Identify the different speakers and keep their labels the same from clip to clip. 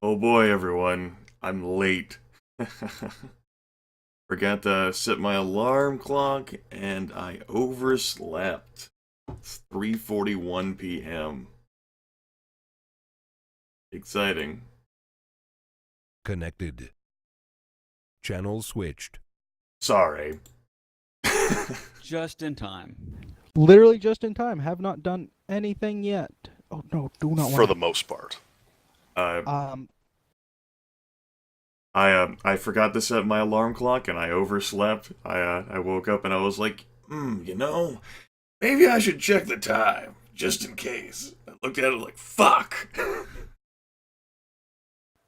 Speaker 1: Oh boy, everyone. I'm late. Forgot to set my alarm clock and I overslept. It's 3:41 p.m. Exciting.
Speaker 2: Connected. Channel switched.
Speaker 1: Sorry.
Speaker 3: Just in time.
Speaker 4: Literally just in time. Have not done anything yet. Oh no, do not want
Speaker 5: For the most part.
Speaker 1: uh, I forgot to set my alarm clock and I overslept. I woke up and I was like, maybe I should check the time just in case. I looked at it like, fuck.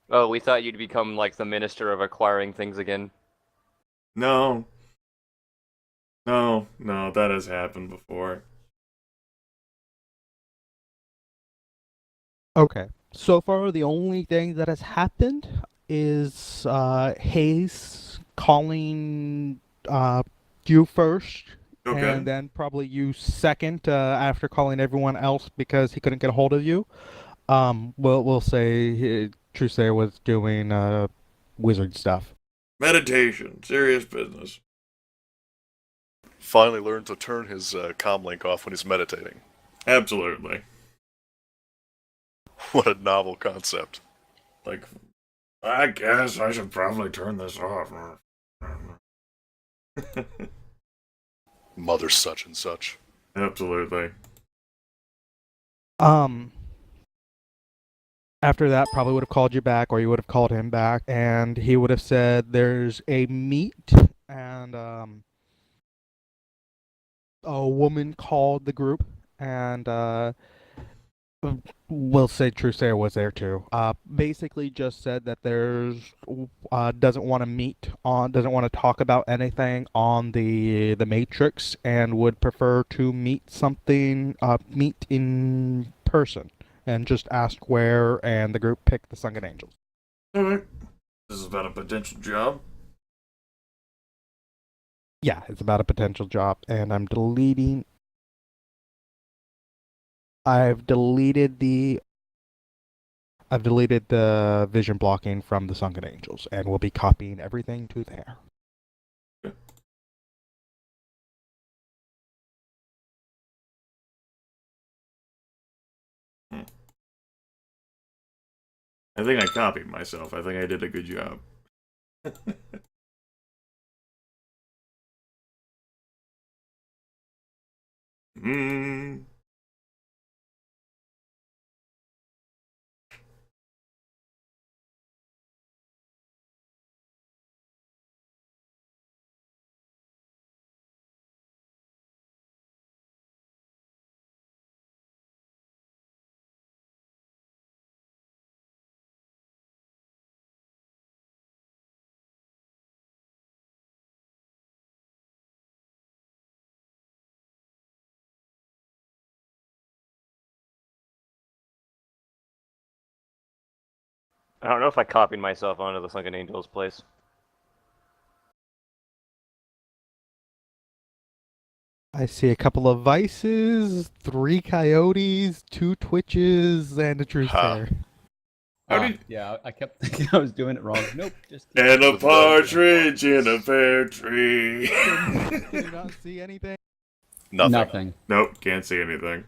Speaker 6: Oh, we thought you'd become like the minister of acquiring things again.
Speaker 1: No, that has happened before.
Speaker 4: Okay. So far, the only thing that has happened is Hayes calling you first,
Speaker 1: Okay.
Speaker 4: and then probably you second after calling everyone else because he couldn't get a hold of you. We'll say Trusair was doing wizard stuff.
Speaker 1: Meditation, serious business.
Speaker 5: Finally learned to turn his comlink off when he's meditating.
Speaker 1: Absolutely.
Speaker 5: What a novel concept.
Speaker 1: Like, I guess I should probably turn this off.
Speaker 5: Mother such and such.
Speaker 1: Absolutely.
Speaker 4: After that, probably would have called you back, or you would have called him back, and he would have said there's a meet, and a woman called the group, and we'll say Trusair was there too. Basically just said that there's doesn't want to doesn't want to talk about anything on the Matrix, and would prefer to meet in person, and just ask where, and the group picked the Sunken Angels.
Speaker 1: Alright. This is about a potential job.
Speaker 4: Yeah, it's about a potential job, and I've deleted the vision blocking from the Sunken Angels, and we'll be copying everything to there.
Speaker 1: I think I copied myself. I think I did a good job. Hmm.
Speaker 6: I don't know if I copied myself onto the Sunken Angels place.
Speaker 4: I see a couple of vices, 3 coyotes, 2 twitches, and a truth
Speaker 5: Ha.
Speaker 4: fair.
Speaker 3: Yeah, I kept thinking I was doing it wrong. Nope, just keep
Speaker 1: And a
Speaker 5: With
Speaker 1: partridge in a pear tree.
Speaker 4: Can you not see anything?
Speaker 5: Nothing.
Speaker 1: Nope, can't see anything.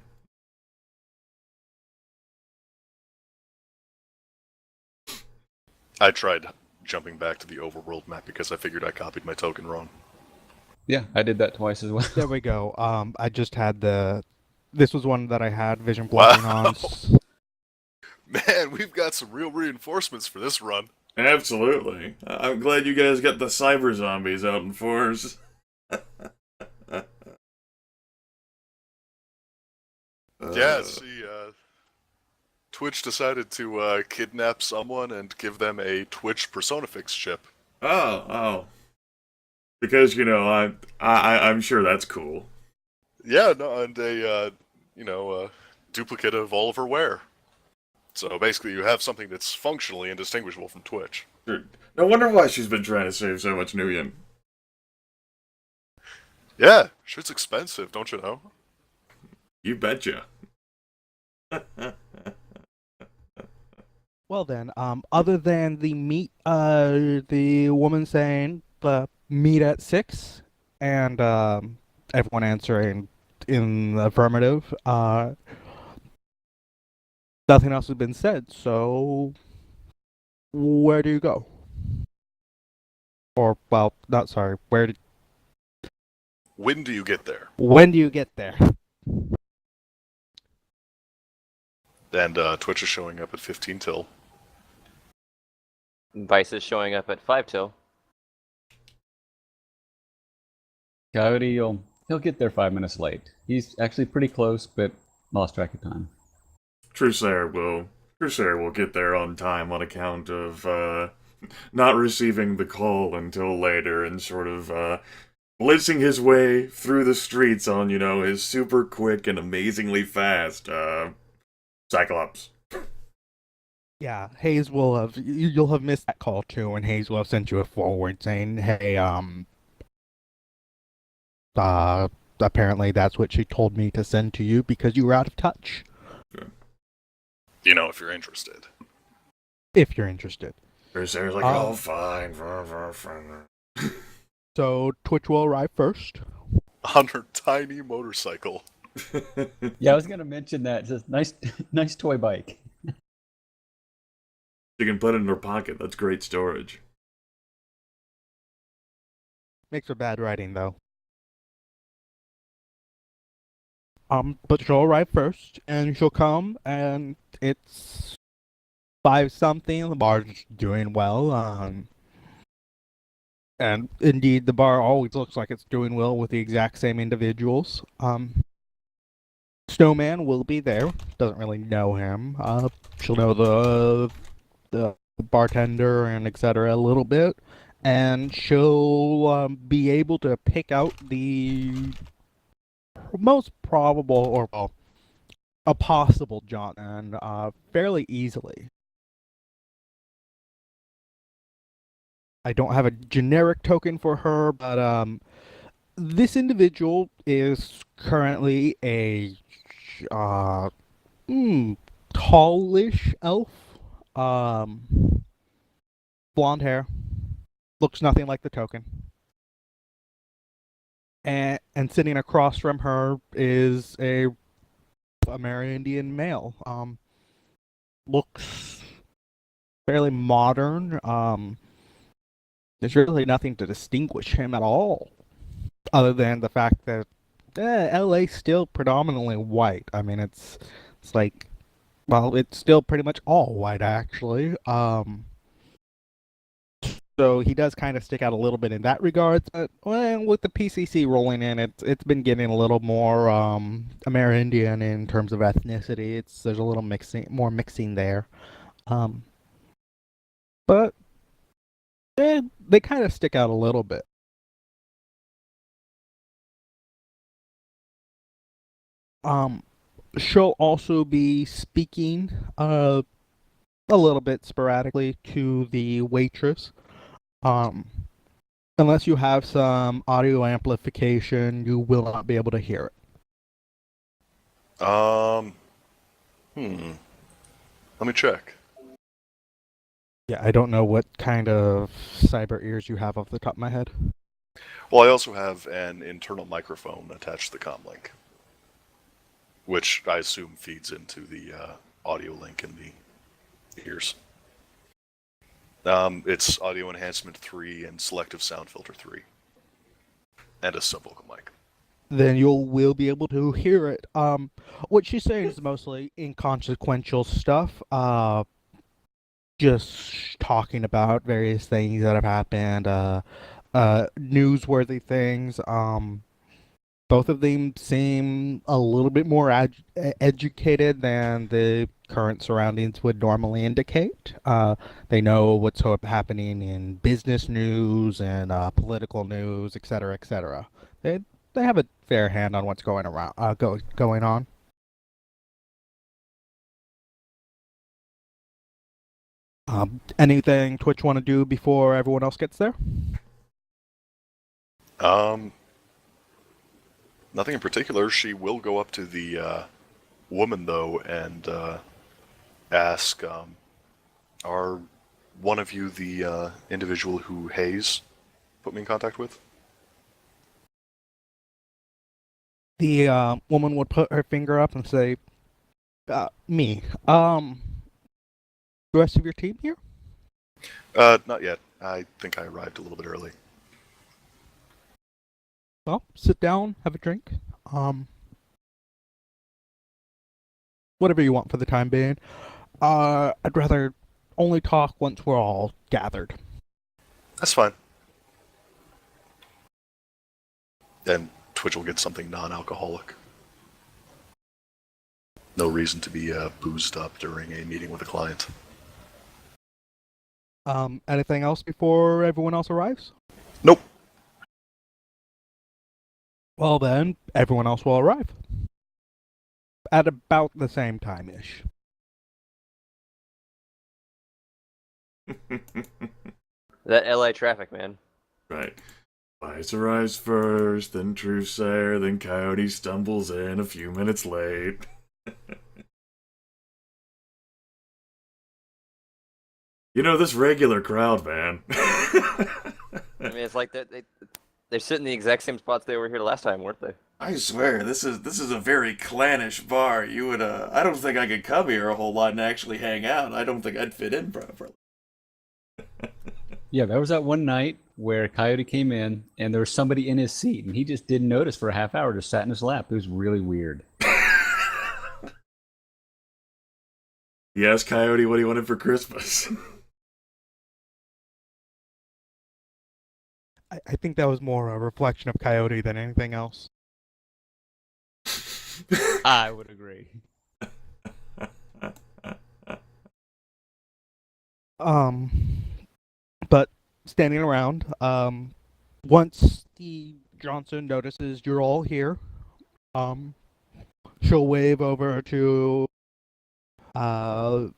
Speaker 5: I tried jumping back to the overworld map because I figured I copied my token wrong.
Speaker 3: Yeah, I did that twice as well.
Speaker 4: There we go. I just had this was one that I had vision blocking
Speaker 5: Wow.
Speaker 4: on.
Speaker 5: Man, we've got some real reinforcements for this run.
Speaker 1: Absolutely. I'm glad you guys got the cyber zombies out in force.
Speaker 5: Yeah, see, Twitch decided to kidnap someone and give them a Twitch Personafix chip.
Speaker 1: Oh. Because, I'm sure that's cool.
Speaker 5: Yeah, no, and a duplicate of Oliver Ware. So basically, you have something that's functionally indistinguishable from Twitch.
Speaker 1: Sure. No wonder why she's been trying to save so much Nuyen.
Speaker 5: Yeah, shit's expensive, don't you know?
Speaker 1: You betcha.
Speaker 4: Well then, other than the woman saying meet at 6, and everyone answering in the affirmative, nothing else has been said. So, where do you go? Or, well, not sorry.
Speaker 5: When do you get there?
Speaker 4: When do you get there?
Speaker 5: And Twitch is showing up at 15 till.
Speaker 6: Vice is showing up at 5 till.
Speaker 3: Coyote, he'll get there 5 minutes late. He's actually pretty close, but lost track of time.
Speaker 1: Trusair will get there on time on account of not receiving the call until later and sort of blitzing his way through the streets on, his super quick and amazingly fast Cyclops.
Speaker 4: Yeah, Hayes will have you'll have missed that call too, and Hayes will have sent you a forward saying, "Hey, apparently that's what she told me to send to you because you were out of touch."
Speaker 5: If you're interested.
Speaker 4: If you're interested.
Speaker 1: Trusair's like, oh, fine.
Speaker 4: So Twitch will arrive first.
Speaker 5: On her tiny motorcycle.
Speaker 3: Yeah, I was gonna mention that. Just nice toy bike.
Speaker 1: You can put it in her pocket. That's great storage.
Speaker 4: Makes for bad writing though. But she'll arrive first, and she'll come, and it's 5-something. The bar's doing well. And indeed, the bar always looks like it's doing well with the exact same individuals. Snowman will be there. Doesn't really know him. She'll know the bartender and etc. a little bit, and she'll be able to pick out the most probable, or well, a possible John, fairly easily. I don't have a generic token for her, but this individual is currently a tallish elf. Blonde hair. Looks nothing like the token. And sitting across from her is a Amerindian male. Looks fairly modern. There's really nothing to distinguish him at all, other than the fact that LA's still predominantly white. I mean, it's like, well, it's still pretty much all white actually. So he does kind of stick out a little bit in that regard. But well, with the PCC rolling in, it's been getting a little more Amerindian in terms of ethnicity. There's a little more mixing there. But they kind of stick out a little bit. She'll also be speaking a little bit sporadically to the waitress. Unless you have some audio amplification, you will not be able to hear it.
Speaker 5: Let me check.
Speaker 4: Yeah, I don't know what kind of cyber ears you have off the top of my head.
Speaker 5: Well, I also have an internal microphone attached to the comm link, which I assume feeds into the audio link in the ears. It's audio enhancement 3 and selective sound filter 3, and a subvocal mic.
Speaker 4: Then will be able to hear it. What she's saying is mostly inconsequential stuff. Just talking about various things that have happened, newsworthy things. Both of them seem a little bit more educated than the current surroundings would normally indicate. They know what's happening in business news and political news, etc., etc. They have a fair hand on what's going on. Anything Twitch want to do before everyone else gets there?
Speaker 5: Nothing in particular. She will go up to the woman, though, and ask, Are one of you the individual who Hayes put me in contact with?
Speaker 4: The woman would put her finger up and say, me. The rest of your team here?
Speaker 5: Not yet. I think I arrived a little bit early.
Speaker 4: Well, sit down, have a drink. Whatever you want for the time being. I'd rather only talk once we're all gathered.
Speaker 5: That's fine. And Twitch will get something non-alcoholic. No reason to be boozed up during a meeting with a client.
Speaker 4: Anything else before everyone else arrives?
Speaker 5: Nope.
Speaker 4: Well then, everyone else will arrive. At about the same time-ish.
Speaker 6: That LA traffic, man.
Speaker 1: Right. Lies arrives first, then Truthsayer, then Coyote stumbles in a few minutes late. You know, this regular crowd, man.
Speaker 6: I mean, it's like they're sitting in the exact same spots they were here last time, weren't they?
Speaker 1: I swear, this is a very clannish bar. You would, I don't think I could come here a whole lot and actually hang out. I don't think I'd fit in properly.
Speaker 3: Yeah, there was that one night where Coyote came in and there was somebody in his seat and he just didn't notice for a half hour, just sat in his lap. It was really weird.
Speaker 1: He asked Coyote what he wanted for Christmas.
Speaker 4: I think that was more a reflection of Coyote than anything else.
Speaker 3: I would agree.
Speaker 4: But standing around, once the Johnson notices you're all here, she'll wave over to Valraven,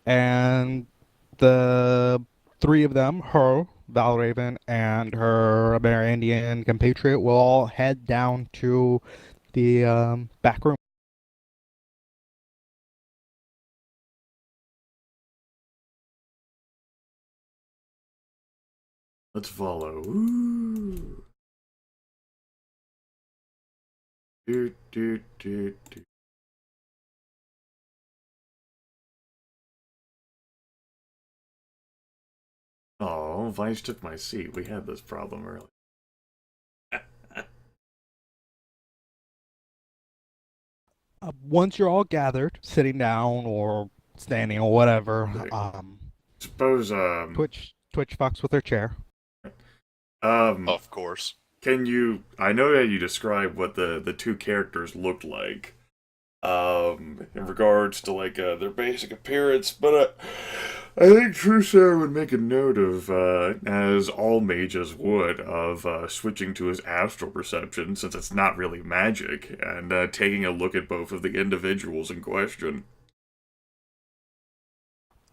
Speaker 4: and the three of them, her, Valraven, and her Amerindian compatriot, will all head down to the back room.
Speaker 1: Let's follow. Ooh. Do, do, do, do. Oh, Vice took my seat. We had this problem earlier.
Speaker 4: Once you're all gathered, sitting down or standing or whatever,
Speaker 1: Suppose,
Speaker 4: Twitch fucks with her chair.
Speaker 5: Of course.
Speaker 1: Can you... I know that you described what the two characters looked like, in regards to, like, their basic appearance, but, I think Truthsayer would make a note of, as all mages would, of, switching to his astral perception, since it's not really magic, and, taking a look at both of the individuals in question.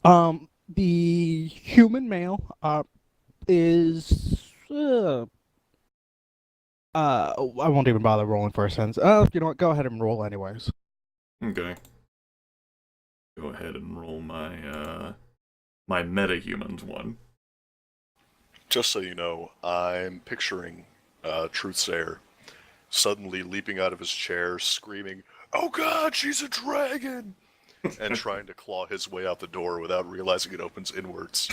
Speaker 4: The human male, is, I won't even bother rolling for a sense. You know what, go ahead and roll anyways.
Speaker 1: Okay. Go ahead and roll my, my metahumans one.
Speaker 5: Just so you know, I'm picturing Truthsayer suddenly leaping out of his chair, screaming, "Oh God, she's a dragon!" and trying to claw his way out the door without realizing it opens inwards.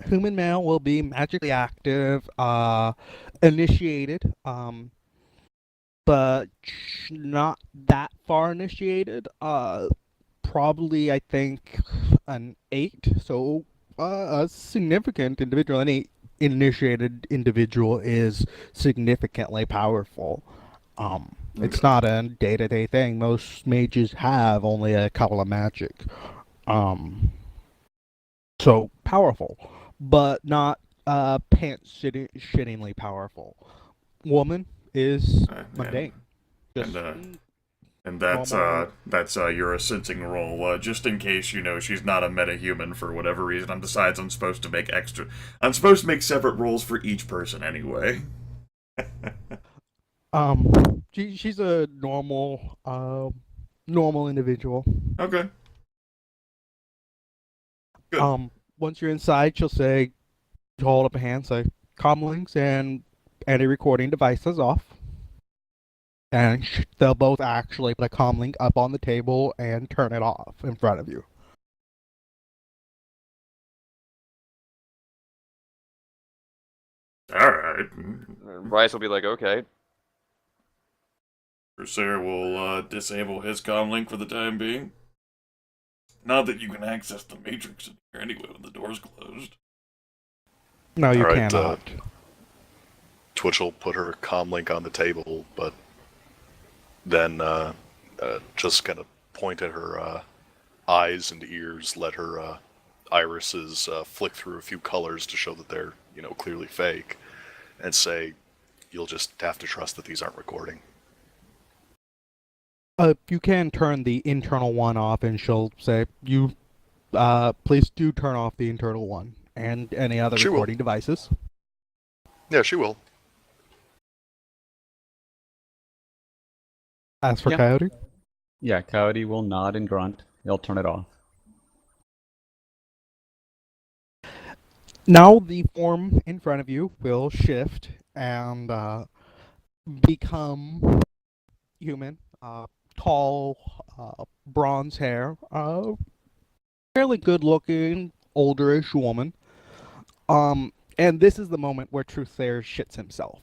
Speaker 4: Human male will be magically active, initiated, but not that far initiated. Probably, I think, an 8. So, a significant individual. Any initiated individual is significantly powerful. It's not a day-to-day thing. Most mages have only a couple of magic. So powerful, but not pants-shittingly powerful. Woman is mundane.
Speaker 1: And that's your sensing roll, just in case, you know, she's not a metahuman for whatever reason and decides I'm supposed to make separate rolls for each person anyway.
Speaker 4: Um, she's a normal individual.
Speaker 1: Okay. Good.
Speaker 4: Once you're inside, she'll say, hold up a hand, say, comlinks and any recording devices off. And they'll both actually put a comlink up on the table and turn it off in front of you.
Speaker 1: All right.
Speaker 6: Bryce will be like, okay.
Speaker 1: Crusader will disable his comlink for the time being. Not that you can access the Matrix in here anyway when the door's closed.
Speaker 4: No, you
Speaker 5: All right,
Speaker 4: cannot.
Speaker 5: Twitch will put her comlink on the table, but then just kind of point at her eyes and ears, let her irises flick through a few colors to show that they're, clearly fake, and say, you'll just have to trust that these aren't recording.
Speaker 4: You can turn the internal one off, and she'll say, "You, please do turn off the internal one and any other
Speaker 5: She will.
Speaker 4: recording devices."
Speaker 5: Yeah, she will.
Speaker 4: As for
Speaker 3: Yeah.
Speaker 4: Coyote,
Speaker 3: Yeah, Coyote will nod and grunt. He'll turn it off.
Speaker 4: now the form in front of you will shift and become human. Tall, bronze hair, fairly good-looking, olderish woman. And this is the moment where Truth Sayer shits himself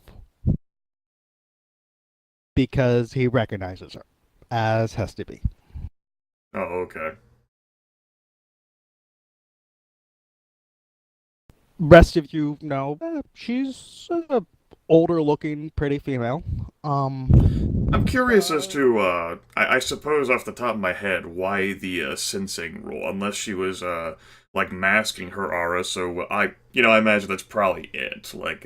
Speaker 4: because he recognizes her as has to be.
Speaker 1: Oh, okay.
Speaker 4: Rest of you know she's older looking, pretty female.
Speaker 1: I'm curious as to, I suppose off the top of my head, why the sensing rule, unless she was, like, masking her aura, so I imagine that's probably it. Like,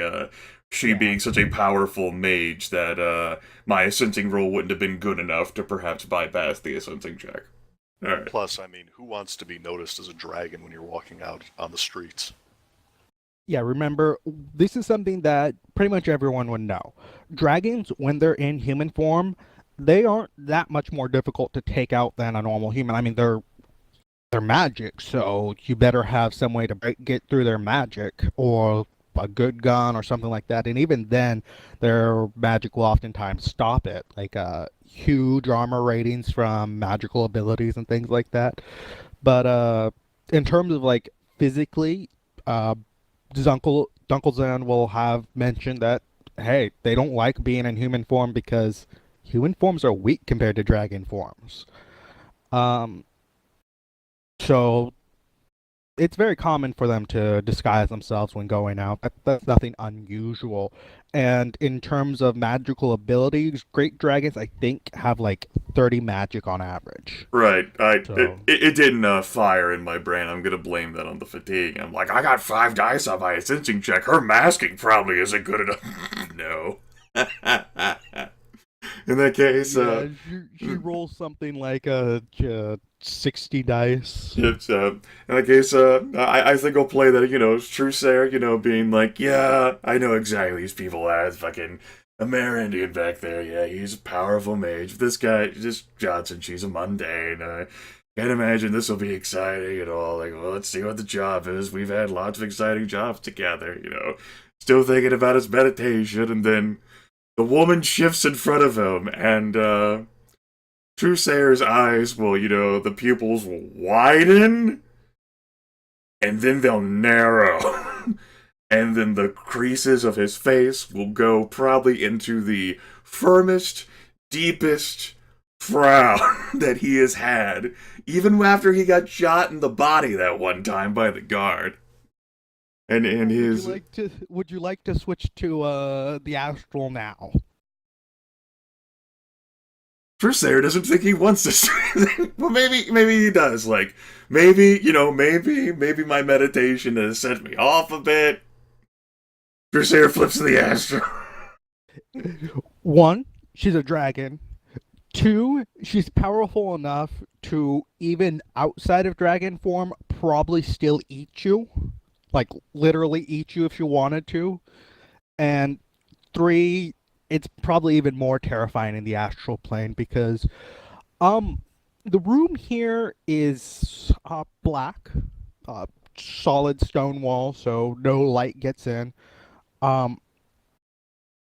Speaker 1: she being such a powerful mage that, my sensing rule wouldn't have been good enough to perhaps bypass the sensing check. Alright.
Speaker 5: Plus, I mean, who wants to be noticed as a dragon when you're walking out on the streets?
Speaker 4: Yeah, remember, this is something that pretty much everyone would know. Dragons, when they're in human form, they aren't that much more difficult to take out than a normal human. I mean, they're magic, so you better have some way to get through their magic, or a good gun or something like that. And even then, their magic will oftentimes stop it, like huge armor ratings from magical abilities and things like that. But in terms of like physically, Dunkelzan will have mentioned that, hey, they don't like being in human form because human forms are weak compared to dragon forms. So it's very common for them to disguise themselves when going out. That's nothing unusual. And in terms of magical abilities, great dragons, I think, have like 30 magic on average.
Speaker 1: Right,
Speaker 4: So-
Speaker 1: it didn't fire in my brain. I'm gonna blame that on the fatigue. I'm like, I got 5 dice on my sensing check. Her masking probably isn't good enough. No. In that case,
Speaker 4: Yeah, she rolls something like 60 dice.
Speaker 1: it's, in that case, I think I'll play that, Trusair, being like, yeah, I know exactly these people as fucking Amerindian back there. Yeah, he's a powerful mage. This guy, just Johnson, she's a mundane. I can't imagine this will be exciting at all. Like, well, let's see what the job is. We've had lots of exciting jobs together, Still thinking about his meditation, and then the woman shifts in front of him, and, Trusair's eyes will, the pupils will widen, and then they'll narrow. And then the creases of his face will go probably into the firmest, deepest frown that he has had, even after he got shot in the body that one time by the guard. And his...
Speaker 4: Would you like to switch to the astral now?
Speaker 1: Trusair doesn't think he wants this. Well, maybe he does. Like, maybe my meditation has set me off a bit. Trusair flips to the astral.
Speaker 4: 1, she's a dragon. 2, she's powerful enough to, even outside of dragon form, probably still eat you. Like, literally eat you if she wanted to. And 3, it's probably even more terrifying in the astral plane because the room here is black, solid stone wall, so no light gets in. Um,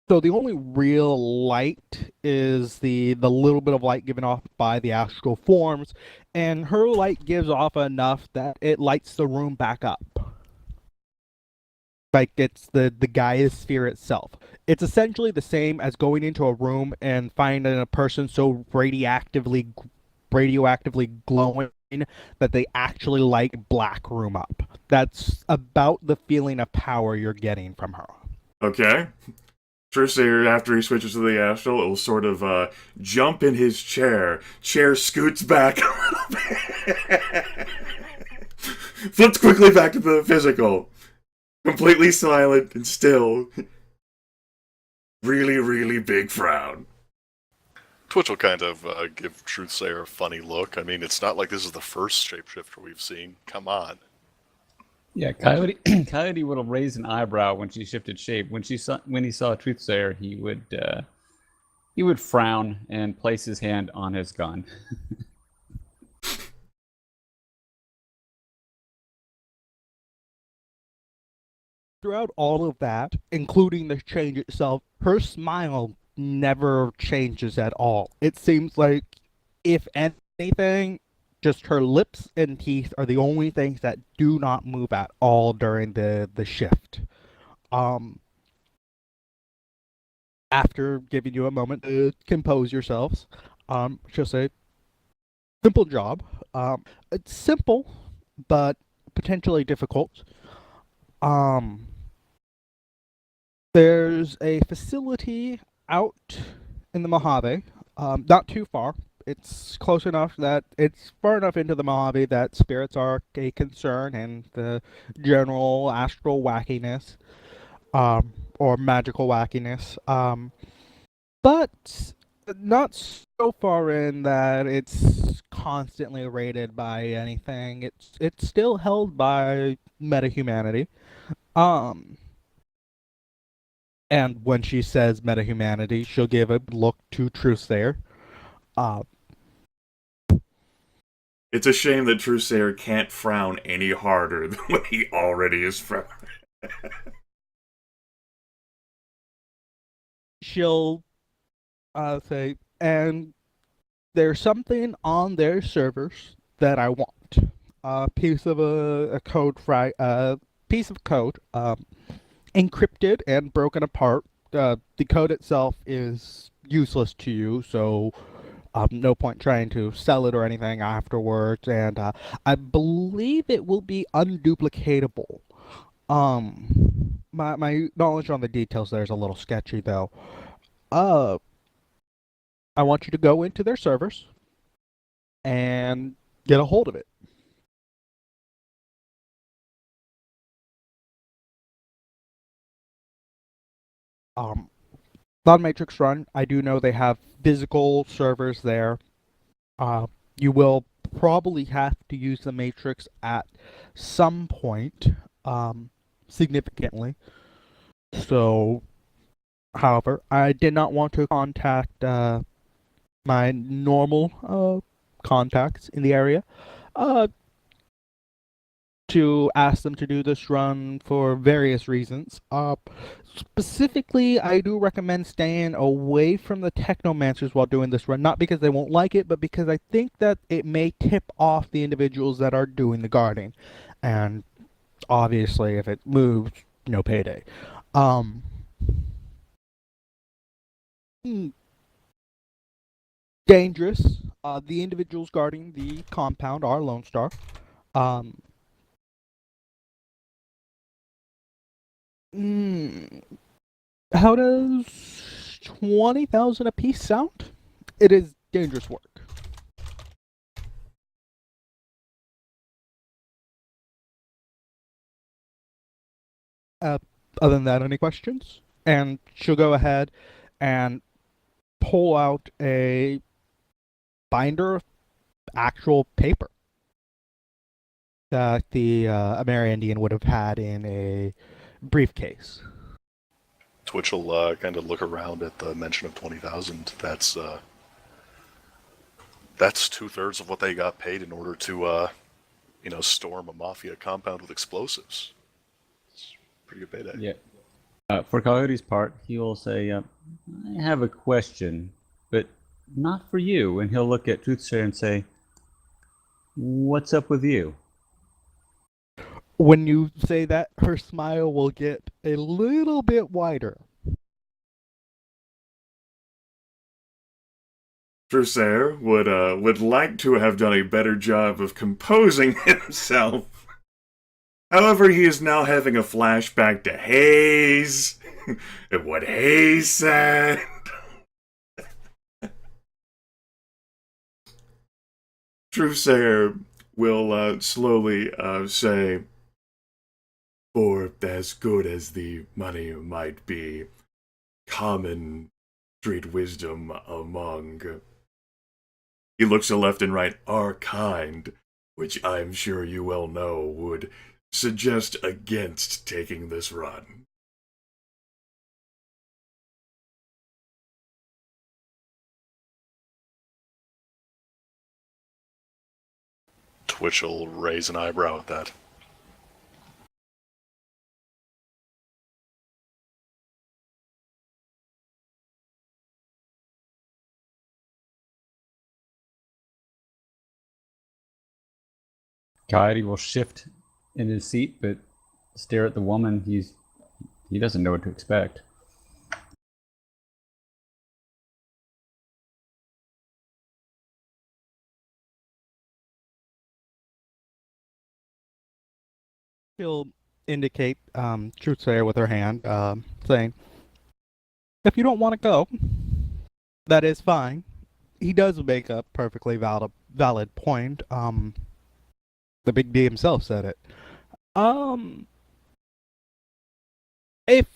Speaker 4: so the only real light is the little bit of light given off by the astral forms, and her light gives off enough that it lights the room back up. Like it's the Gaia sphere itself. It's essentially the same as going into a room and finding a person so radioactively glowing that they actually light black room up. That's about the feeling of power you're getting from her.
Speaker 1: Okay. Trusair, after he switches to the astral, it will sort of jump in his chair. Chair scoots back a little bit. Flips quickly back to the physical. Completely silent and still. Really, really big frown.
Speaker 5: Twitch will kind of give Truthsayer a funny look. I mean, it's not like this is the first shapeshifter we've seen. Come on.
Speaker 3: Yeah, Coyote Coyote would have raised an eyebrow when she shifted shape. When he saw Truthsayer, he would frown and place his hand on his gun.
Speaker 4: Throughout all of that, including the change itself, her smile never changes at all. It seems like, if anything, just her lips and teeth are the only things that do not move at all during the shift. After giving you a moment to compose yourselves, she'll say, simple job. It's simple, but potentially difficult. There's a facility out in the Mojave, not too far. It's close enough that it's far enough into the Mojave that spirits are a concern and the general astral wackiness, or magical wackiness. But not so far in that it's constantly rated by anything. It's still held by metahumanity. And when she says metahumanity, she'll give a look to Truthsayer.
Speaker 1: It's a shame that Trusair can't frown any harder than what he already is frowning.
Speaker 4: She'll say, and there's something on their servers that I want. A piece of a code piece of code, encrypted and broken apart. The code itself is useless to you, so no point trying to sell it or anything afterwards. And I believe it will be unduplicatable. My knowledge on the details there is a little sketchy, though. I want you to go into their servers and get a hold of it. On Matrix Run, I do know they have physical servers there. You will probably have to use the Matrix at some point, significantly. So, however, I did not want to contact my normal contacts in the area to ask them to do this run for various reasons. Specifically, I do recommend staying away from the technomancers while doing this run, not because they won't like it, but because I think that it may tip off the individuals that are doing the guarding. And obviously, if it moves, no payday. Dangerous. The individuals guarding the compound are Lone Star. How does 20,000 apiece sound? It is dangerous work. Other than that, any questions? And she'll go ahead and pull out a binder of actual paper that the Amerindian would have had in a briefcase.
Speaker 5: Twitch will kind of look around at the mention of 20,000. That's 2/3 of what they got paid in order to, storm a mafia compound with explosives. It's a pretty good payday.
Speaker 3: Yeah. For Coyote's part, he will say, I have a question, but not for you. And he'll look at Truthsayer and say, what's up with you?
Speaker 4: When you say that, her smile will get a little bit wider.
Speaker 1: Truthsayer would like to have done a better job of composing himself. However, he is now having a flashback to Hayes and what Hayes said. Truthsayer will slowly say, for as good as the money might be, common street wisdom among, he looks to left and right, our kind, which I'm sure you well know, would suggest against taking this run.
Speaker 5: Twitch will raise an eyebrow at that.
Speaker 3: Coyote will shift in his seat, but stare at the woman. He doesn't know what to expect.
Speaker 4: She'll indicate Truthsayer with her hand, saying, if you don't want to go, that is fine. He does make a perfectly valid point. The Big D himself said it. If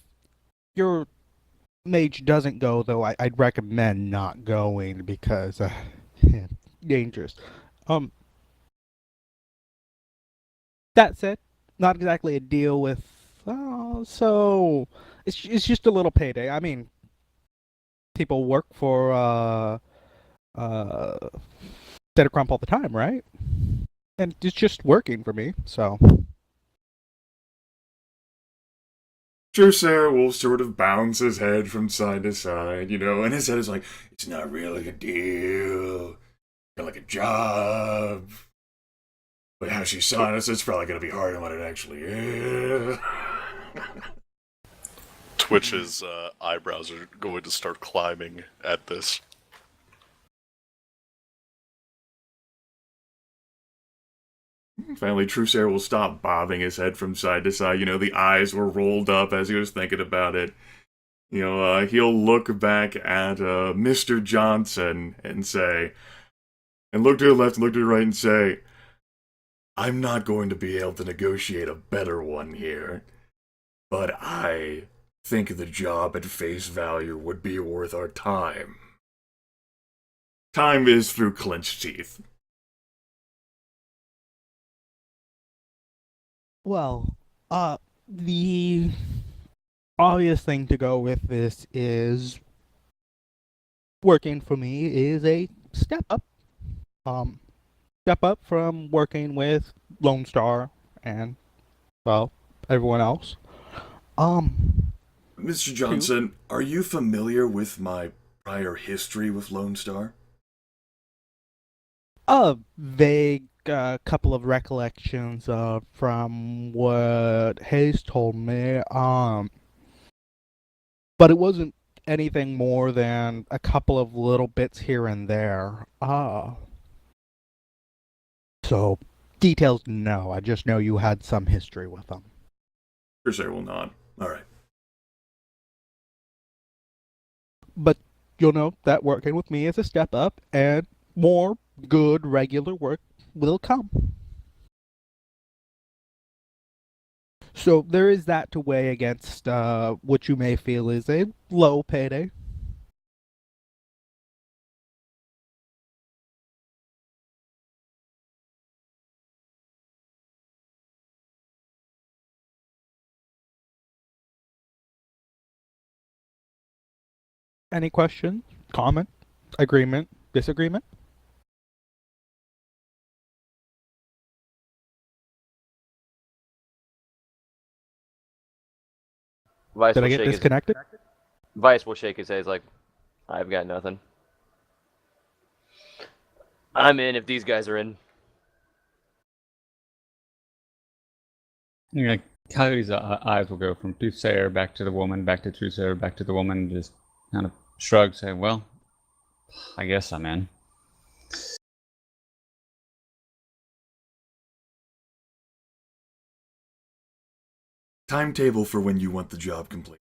Speaker 4: your mage doesn't go, though, I'd recommend not going because, dangerous. That said, not exactly a deal with. So it's just a little payday. I mean, people work for State Crump all the time, right? And it's just working for me. So
Speaker 1: Truthsayer will sort of bounce his head from side to side, and his head is like, it's not really a deal. Got like a job. But how she saw us, it's probably going to be harder than what it actually is.
Speaker 5: Twitch's eyebrows are going to start climbing at this.
Speaker 1: Finally, Truthsayer will stop bobbing his head from side to side. The eyes were rolled up as he was thinking about it. He'll look back at Mr. Johnson and say, and look to the left and look to the right and say, I'm not going to be able to negotiate a better one here, but I think the job at face value would be worth our time. Time is through clenched teeth.
Speaker 4: well, the obvious thing to go with this is working for me is a step up. Step up from working with Lone Star and, well, everyone else.
Speaker 1: Mr. Johnson, are you familiar with my prior history with Lone Star?
Speaker 4: A vague couple of recollections from what Hayes told me. But it wasn't anything more than a couple of little bits here and there. So details, no. I just know you had some history with them.
Speaker 1: Truthsayer will nod. All right.
Speaker 4: But you'll know that working with me is a step up, and more good regular work will come. So there is that to weigh against what you may feel is a low payday. Any questions? Comment? Agreement? Disagreement?
Speaker 6: Vice
Speaker 4: Did
Speaker 6: will
Speaker 4: I get
Speaker 6: shake his
Speaker 4: disconnected?
Speaker 6: Vice will shake his head. He's like, I've got nothing. I'm in if these guys are in.
Speaker 3: Yeah, Coyote's eyes will go from Truthsayer back to the woman, back to Truthsayer, back to the woman, and just kind of shrug, say, well, I guess I'm in.
Speaker 1: Timetable for when you want the job complete.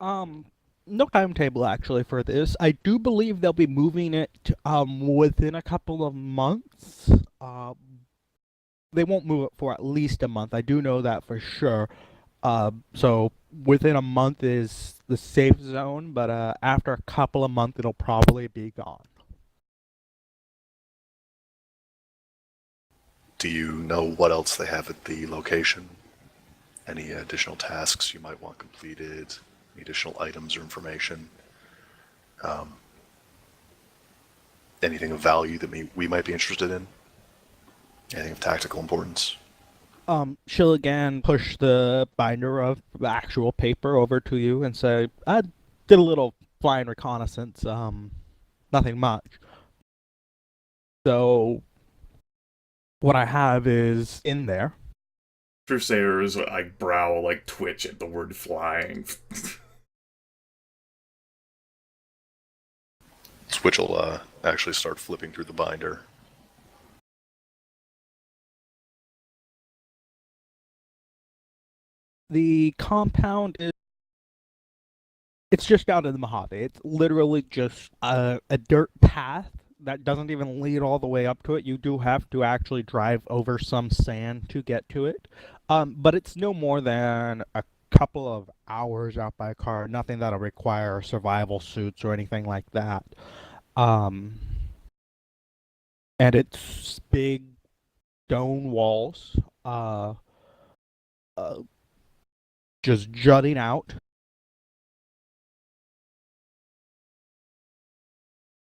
Speaker 4: No timetable actually for this. I do believe they'll be moving it within a couple of months. They won't move it for at least a month. I do know that for sure. So within a month is the safe zone, but after a couple of months it'll probably be gone.
Speaker 5: Do you know what else they have at the location? Any additional tasks you might want completed? Any additional items or information? Anything of value that we might be interested in? Anything of tactical importance?
Speaker 4: She'll again push the binder of actual paper over to you and say, I did a little flying reconnaissance, nothing much. So, what I have is in there.
Speaker 1: Truthsayer's like brow like twitch at the word flying.
Speaker 5: Switch will actually start flipping through the binder.
Speaker 4: The compound is, it's just down in the Mojave. It's literally just a dirt path that doesn't even lead all the way up to it. You do have to actually drive over some sand to get to it. But it's no more than a couple of hours out by car. Nothing that'll require survival suits or anything like that. And it's big stone walls, just jutting out.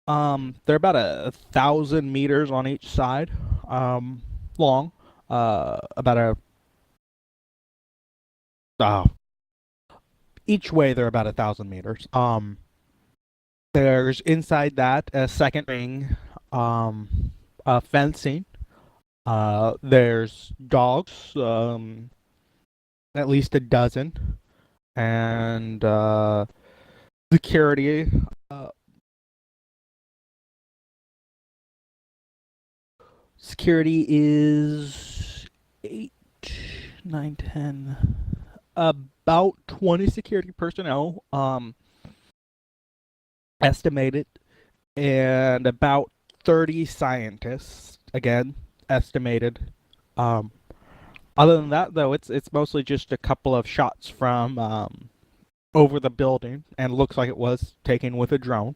Speaker 4: They're about 1,000 meters on each side, long. About each way they're about 1,000 meters. There's inside that a second ring, fencing. There's dogs, at least a dozen, and security. Security is 8, 9, 10, about 20 security personnel, estimated, and about 30 scientists, again, estimated. Other than that, though, it's mostly just a couple of shots from over the building, and looks like it was taken with a drone,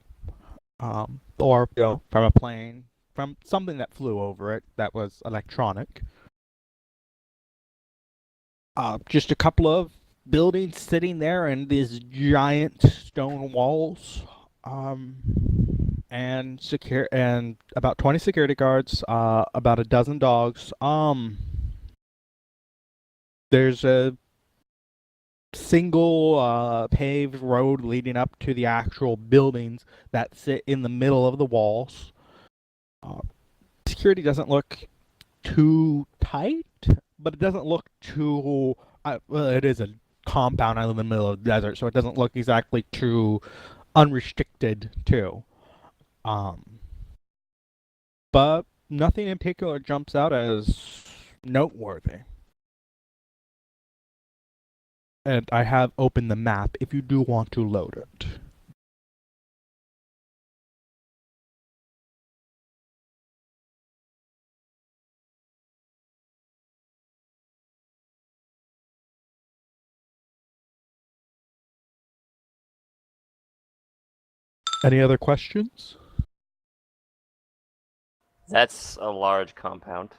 Speaker 4: or from a plane, from something that flew over it that was electronic. Just a couple of buildings sitting there and these giant stone walls, and about 20 security guards, about a dozen dogs. There's a single paved road leading up to the actual buildings that sit in the middle of the walls. Security doesn't look too tight, but it doesn't look too. Well, it is a compound out in the middle of the desert, so it doesn't look exactly too unrestricted, too. But nothing in particular jumps out as noteworthy. And I have opened the map if you do want to load it. Any other questions?
Speaker 6: That's a large compound.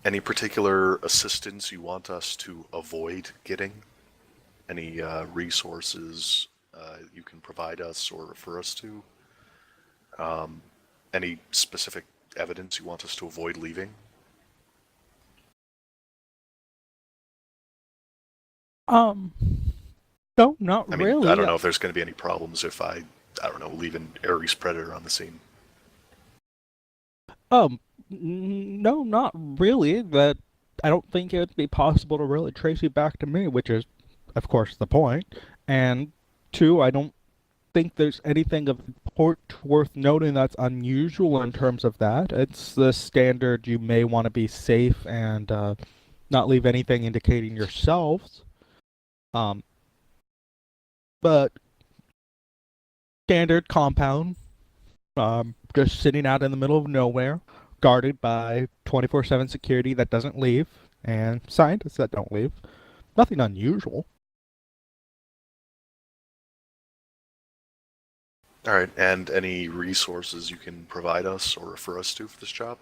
Speaker 5: Any particular assistance you want us to avoid getting? Any resources you can provide us or refer us to? Any specific evidence you want us to avoid leaving?
Speaker 4: No, not
Speaker 5: I mean,
Speaker 4: really.
Speaker 5: I don't know if there's going to be any problems if I don't know, leave an Ares Predator on the scene.
Speaker 4: No, not really. That I don't think it would be possible to really trace you back to me, which is, of course, the point. And two, I don't think there's anything of import worth noting that's unusual in terms of that. It's the standard you may want to be safe and not leave anything indicating yourselves. But standard compound, just sitting out in the middle of nowhere, guarded by 24/7 security that doesn't leave, and scientists that don't leave. Nothing unusual.
Speaker 5: All right, and any resources you can provide us or refer us to for this job?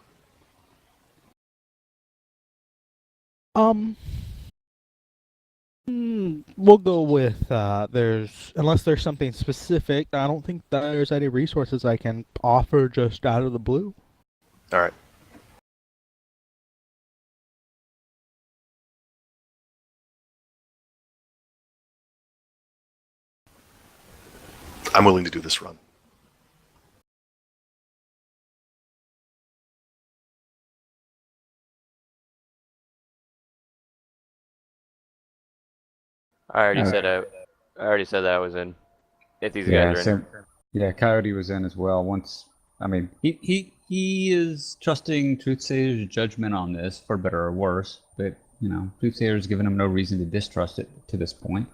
Speaker 4: We'll go with unless there's something specific, I don't think there's any resources I can offer just out of the blue.
Speaker 5: All right. I'm willing to do this run.
Speaker 6: I already
Speaker 3: Okay.
Speaker 6: said I already said that I was in. If these guys are in.
Speaker 3: Yeah, Coyote was in as well. I mean, he is trusting Truthsayer's judgment on this, for better or worse. But Truthsayer's given him no reason to distrust it to this point.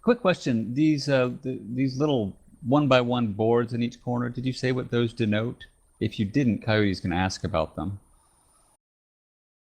Speaker 3: Quick question: these little 1x1 boards in each corner. Did you say what those denote? If you didn't, Coyote's going to ask about them.